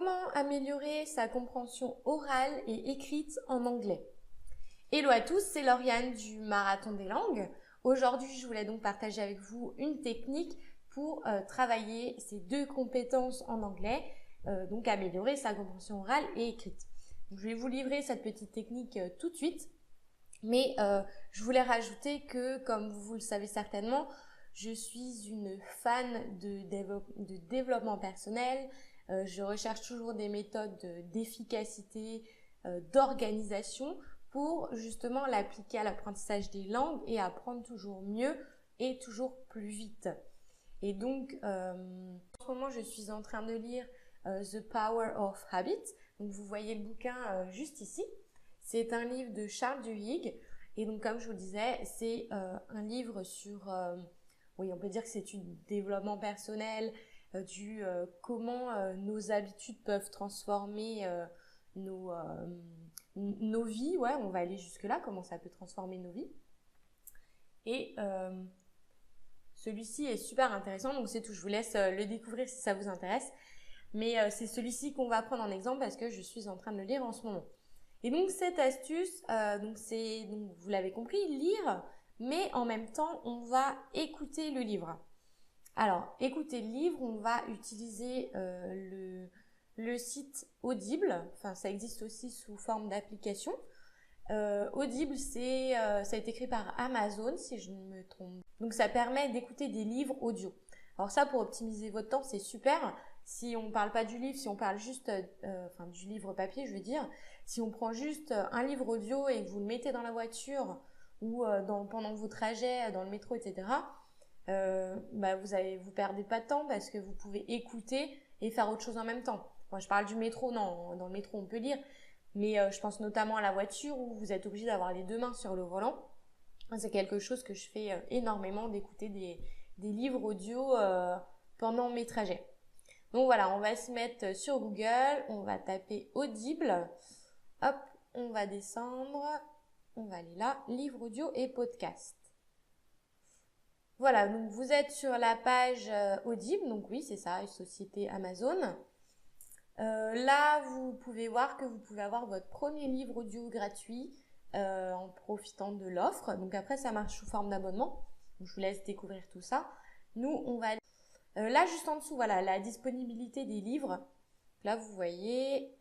comment améliorer sa compréhension orale et écrite en anglais. Hello à tous, c'est Lauriane du Marathon des langues. Aujourd'hui, je voulais donc partager avec vous une technique pour travailler ces deux compétences en anglais, donc améliorer sa compréhension orale et écrite. Donc, je vais vous livrer cette petite technique tout de suite, mais je voulais rajouter que, comme vous le savez certainement, je suis une fan de développement personnel. Je recherche toujours des méthodes d'efficacité, d'organisation pour justement l'appliquer à l'apprentissage des langues et apprendre toujours mieux et toujours plus vite. Et donc, en ce moment, je suis en train de lire The Power of Habit. Donc, vous voyez le bouquin juste ici. C'est un livre de Charles Duhigg. Et donc, comme je vous le disais, c'est un livre sur, oui, on peut dire que c'est du développement personnel, comment nos habitudes peuvent transformer nos vies. Ouais, on va aller jusque-là, comment ça peut transformer nos vies. Et celui-ci est super intéressant, donc c'est tout. Je vous laisse le découvrir si ça vous intéresse. Mais c'est celui-ci qu'on va prendre en exemple parce que je suis en train de le lire en ce moment. Et donc cette astuce, donc vous l'avez compris, lire, mais en même temps on va écouter le livre. Alors écouter le livre, on va utiliser le site Audible. Enfin, ça existe aussi sous forme d'application. Audible, ça a été créé par Amazon, si je ne me trompe. Donc ça permet d'écouter des livres audio. Alors ça, pour optimiser votre temps, c'est super. Si on parle pas du livre, si on parle juste du livre papier, je veux dire, si on prend juste un livre audio et que vous le mettez dans la voiture ou pendant vos trajets, dans le métro, etc., vous perdez pas de temps parce que vous pouvez écouter et faire autre chose en même temps. Moi, je parle du métro, non, dans le métro on peut lire, mais je pense notamment à la voiture où vous êtes obligé d'avoir les deux mains sur le volant. C'est quelque chose que je fais énormément, d'écouter des livres audio pendant mes trajets. Donc voilà, on va se mettre sur Google, on va taper Audible, hop, on va descendre, on va aller là, livre audio et podcast. Voilà, donc vous êtes sur la page Audible, donc oui, c'est ça, une société Amazon. Là, vous pouvez voir que vous pouvez avoir votre premier livre audio gratuit en profitant de l'offre. Donc après, ça marche sous forme d'abonnement. Donc, je vous laisse découvrir tout ça. Nous, on va là, juste en dessous, voilà, la disponibilité des livres. Là, vous voyez,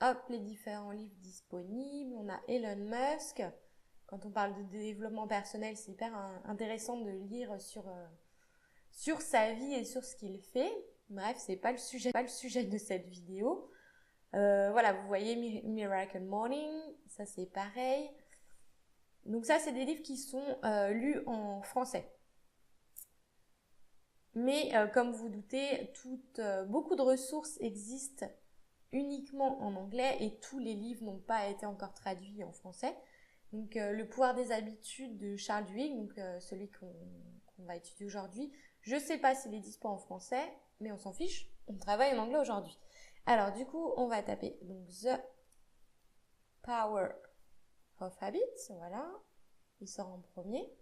hop, les différents livres disponibles. On a Elon Musk. Quand on parle de développement personnel, c'est hyper intéressant de lire sur sa vie et sur ce qu'il fait. Bref, c'est pas le sujet de cette vidéo. Voilà, vous voyez Miracle Morning, ça c'est pareil. Donc ça, c'est des livres qui sont lus en français. Mais comme vous doutez, beaucoup de ressources existent uniquement en anglais et tous les livres n'ont pas été encore traduits en français. Donc le pouvoir des habitudes de Charles Duhigg, donc celui qu'on va étudier aujourd'hui, je sais pas s'il est dispo en français, mais on s'en fiche, on travaille en anglais aujourd'hui. Alors du coup, on va taper donc The Power of Habits, voilà, il sort en premier.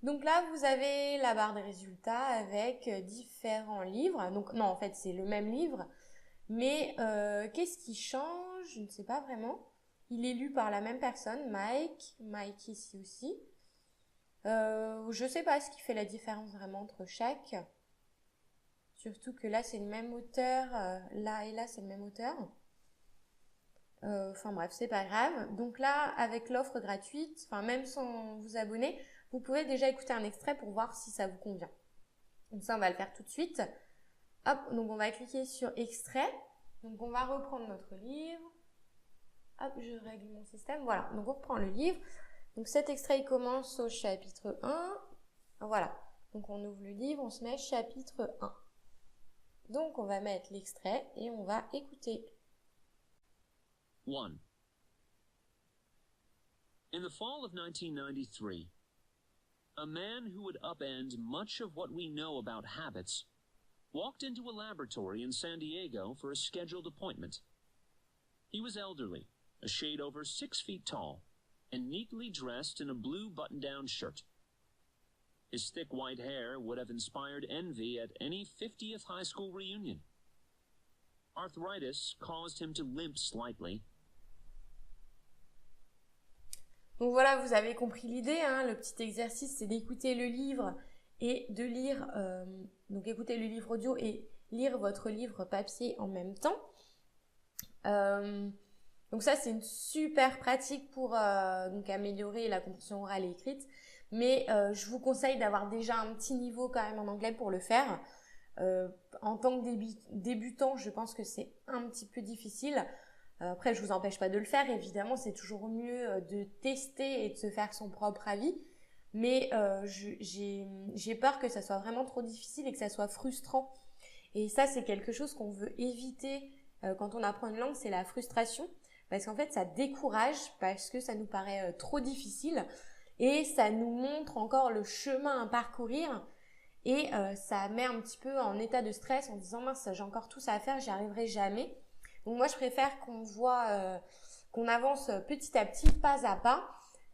Donc là, vous avez la barre des résultats avec différents livres. Donc non, en fait, c'est le même livre, mais qu'est-ce qui change? Je ne sais pas vraiment. Il est lu par la même personne, Mike ici aussi. Je ne sais pas ce qui fait la différence vraiment entre chaque. Surtout que là, c'est le même auteur. Là et là, c'est le même auteur. Enfin bref, c'est pas grave. Donc là, avec l'offre gratuite, même sans vous abonner, vous pouvez déjà écouter un extrait pour voir si ça vous convient. Donc ça, on va le faire tout de suite. Hop, donc on va cliquer sur extrait. Donc on va reprendre notre livre. Hop, je règle mon système. Voilà, donc on reprend le livre. Donc cet extrait, il commence au chapitre 1. Voilà, donc on ouvre le livre, on se met chapitre 1. Donc on va mettre l'extrait et on va écouter. 1. In the fall of 1993, a man who would upend much of what we know about habits walked into a laboratory in San Diego for a scheduled appointment. He was elderly, a shade over 6 feet tall, and neatly dressed in a blue button-down shirt. His thick white hair would have inspired envy at any 50th high school reunion. Arthritis caused him to limp slightly. Donc voilà, vous avez compris l'idée, hein. Le petit exercice, c'est d'écouter le livre et de lire, donc écouter le livre audio et lire votre livre papier en même temps. Donc ça, c'est une super pratique pour donc améliorer la compréhension orale et écrite. Mais je vous conseille d'avoir déjà un petit niveau quand même en anglais pour le faire. En tant que débutant, je pense que c'est un petit peu difficile. Après, je vous empêche pas de le faire. Évidemment, c'est toujours mieux de tester et de se faire son propre avis. Mais j'ai peur que ça soit vraiment trop difficile et que ça soit frustrant. Et ça, c'est quelque chose qu'on veut éviter quand on apprend une langue, c'est la frustration. Parce qu'en fait, ça décourage parce que ça nous paraît trop difficile. Et ça nous montre encore le chemin à parcourir. Et ça met un petit peu en état de stress en disant « mince, j'ai encore tout ça à faire, j'y arriverai jamais ». Donc moi, je préfère qu'on avance petit à petit, pas à pas.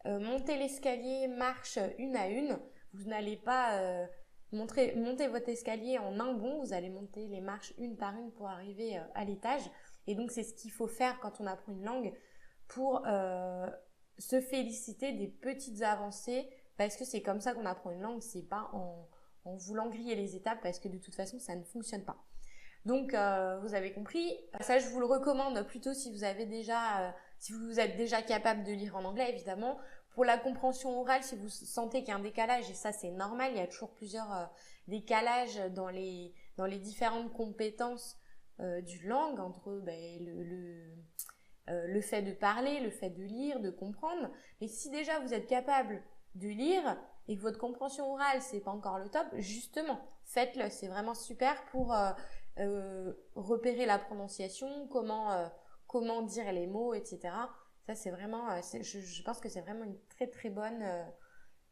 Monter l'escalier, marche une à une. Vous n'allez pas monter votre escalier en un bond. Vous allez monter les marches une par une pour arriver à l'étage. Et donc, c'est ce qu'il faut faire quand on apprend une langue pour se féliciter des petites avancées. Parce que c'est comme ça qu'on apprend une langue. C'est pas en voulant griller les étapes parce que de toute façon, ça ne fonctionne pas. Donc, vous avez compris. Ça, je vous le recommande plutôt si vous êtes déjà capable de lire en anglais, évidemment. Pour la compréhension orale, si vous sentez qu'il y a un décalage, et ça, c'est normal, il y a toujours plusieurs décalages dans les différentes compétences d'une langue, entre le fait de parler, le fait de lire, de comprendre. Mais si déjà vous êtes capable de lire et que votre compréhension orale, c'est pas encore le top, justement, faites-le. C'est vraiment super pour repérer la prononciation, comment dire les mots, etc. Ça, c'est vraiment, je pense que c'est vraiment une très très bonne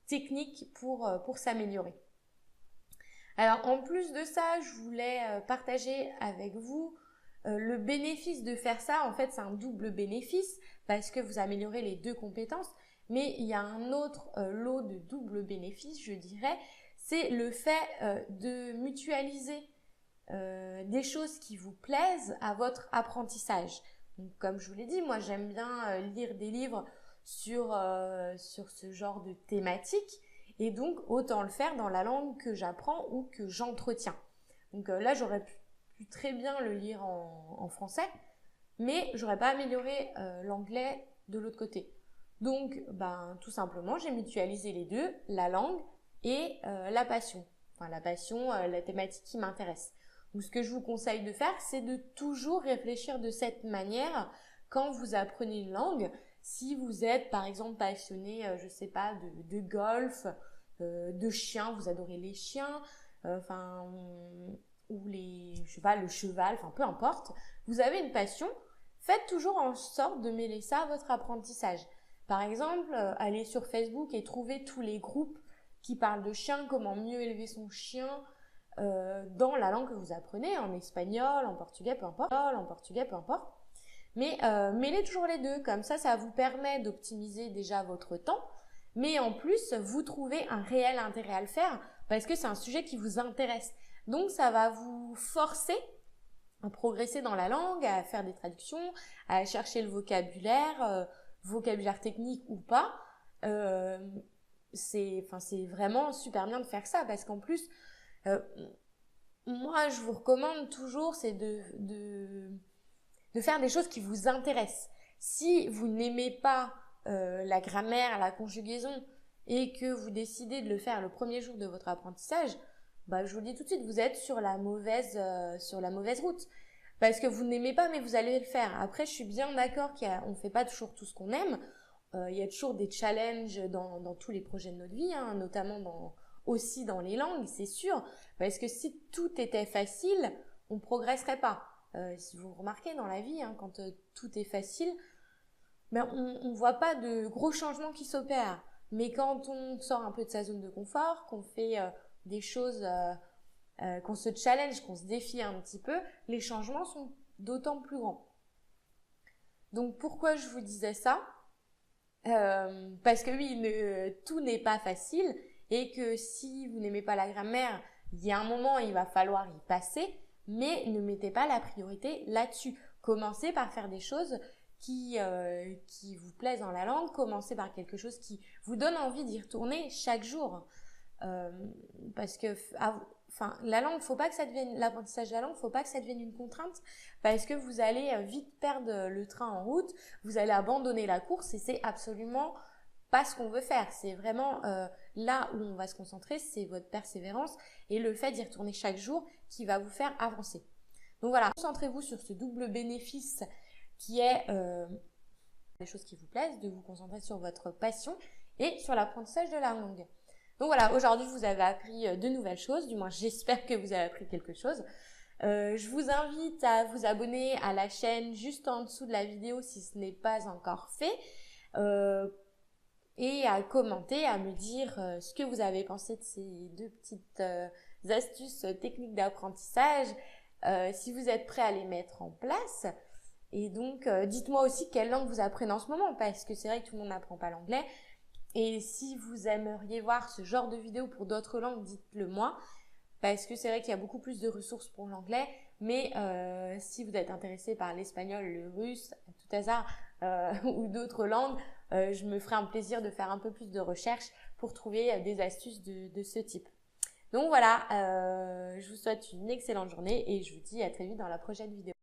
technique pour s'améliorer. Alors, en plus de ça, je voulais partager avec vous le bénéfice de faire ça. En fait, c'est un double bénéfice parce que vous améliorez les deux compétences. Mais il y a un autre lot de double bénéfice, je dirais, c'est le fait de mutualiser des choses qui vous plaisent à votre apprentissage. Donc, comme je vous l'ai dit, moi j'aime bien lire des livres sur ce genre de thématique et donc autant le faire dans la langue que j'apprends ou que j'entretiens. Donc là j'aurais pu très bien le lire en français, mais j'aurais pas amélioré l'anglais de l'autre côté. Donc tout simplement j'ai mutualisé les deux, la langue et la passion. Enfin la passion, la thématique qui m'intéresse. Donc, ce que je vous conseille de faire, c'est de toujours réfléchir de cette manière quand vous apprenez une langue. Si vous êtes, par exemple, passionné, je sais pas, de golf, de chiens, vous adorez les chiens, ou le cheval, peu importe. Vous avez une passion, faites toujours en sorte de mêler ça à votre apprentissage. Par exemple, allez sur Facebook et trouvez tous les groupes qui parlent de chiens, comment mieux élever son chien, dans la langue que vous apprenez, en espagnol, en portugais, peu importe. Mais mêlez toujours les deux, comme ça vous permet d'optimiser déjà votre temps, mais en plus, vous trouvez un réel intérêt à le faire parce que c'est un sujet qui vous intéresse. Donc, ça va vous forcer à progresser dans la langue, à faire des traductions, à chercher le vocabulaire technique ou pas. C'est vraiment super bien de faire ça parce qu'en plus, moi, je vous recommande toujours, c'est de faire des choses qui vous intéressent. Si vous n'aimez pas la grammaire, la conjugaison, et que vous décidez de le faire le premier jour de votre apprentissage, je vous le dis tout de suite, vous êtes sur la mauvaise route. Parce que vous n'aimez pas, mais vous allez le faire. Après, je suis bien d'accord qu'on ne fait pas toujours tout ce qu'on aime. Il y a toujours des challenges dans tous les projets de notre vie, hein, notamment aussi dans les langues, c'est sûr, parce que si tout était facile, on progresserait pas. Si vous remarquez dans la vie, hein, quand tout est facile, on voit pas de gros changements qui s'opèrent. Mais quand on sort un peu de sa zone de confort, qu'on fait des choses, qu'on se challenge, qu'on se défie un petit peu, les changements sont d'autant plus grands. Donc pourquoi je vous disais ça ? Parce que oui, tout n'est pas facile et que si vous n'aimez pas la grammaire, il y a un moment, il va falloir y passer. mais ne mettez pas la priorité là-dessus. Commencez par faire des choses qui vous plaisent dans la langue, commencez par quelque chose qui vous donne envie d'y retourner chaque jour. Parce que la langue, l'apprentissage de la langue, faut pas que ça devienne une contrainte, parce que vous allez vite perdre le train en route, vous allez abandonner la course et c'est absolument pas ce qu'on veut faire. C'est vraiment là où on va se concentrer, c'est votre persévérance et le fait d'y retourner chaque jour qui va vous faire avancer. Donc voilà, concentrez-vous sur ce double bénéfice qui est des choses qui vous plaisent, de vous concentrer sur votre passion et sur l'apprentissage de la langue. Donc voilà, aujourd'hui vous avez appris de nouvelles choses, du moins j'espère que vous avez appris quelque chose. Je vous invite à vous abonner à la chaîne juste en dessous de la vidéo si ce n'est pas encore fait et à commenter, à me dire ce que vous avez pensé de ces deux petites astuces techniques d'apprentissage, si vous êtes prêts à les mettre en place. Et donc dites-moi aussi quelle langue vous apprenez en ce moment, parce que c'est vrai que tout le monde n'apprend pas l'anglais. Et si vous aimeriez voir ce genre de vidéo pour d'autres langues, dites-le moi, parce que c'est vrai qu'il y a beaucoup plus de ressources pour l'anglais, mais si vous êtes intéressé par l'espagnol, le russe, à tout hasard, ou d'autres langues, je me ferai un plaisir de faire un peu plus de recherche pour trouver des astuces de ce type. Donc voilà, je vous souhaite une excellente journée et je vous dis à très vite dans la prochaine vidéo.